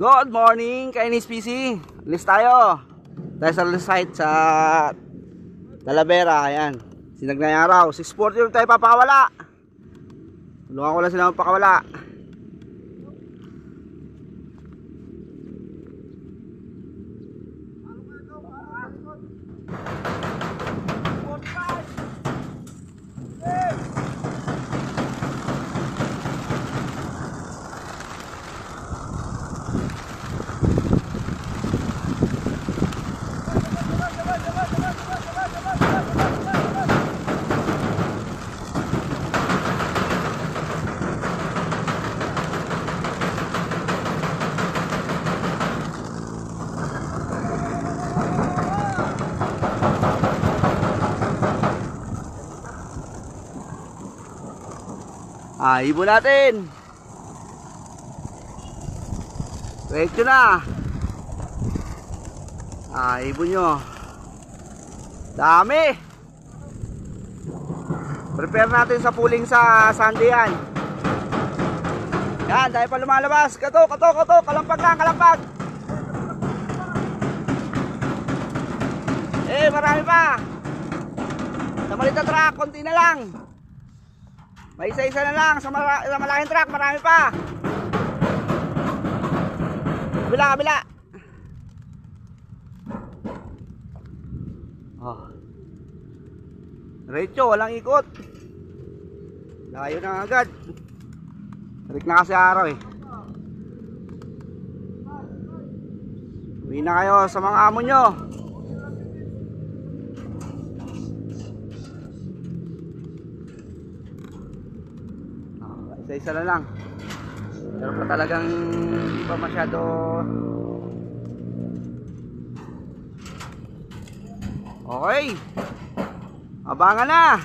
Good morning, Kainis PC. Alis tayo. Tayo sa site sa Talavera. Ayan, sinagnay araw 6:40 yung tayo papakawala. Tulungan ko lang sila magpakawala. Ibon natin. Diretso na. Ibon nyo. Dami. Prepare natin sa pooling sa Sunday yan. Yan, dahil pa lumalabas. Kato, kalampag lang, kalampag. Marami pa. Sa maliit na truck, konti na lang. May isa-isa na lang sa malaking truck, marami pa. Kabila. Diretso, walang ikot. Layo na agad. Tarik na kasi araw eh. Uwi na kayo sa mga amo nyo. Isa-isa na lang. Pero pa talagang hindi pa masyado. Okay, abangan na.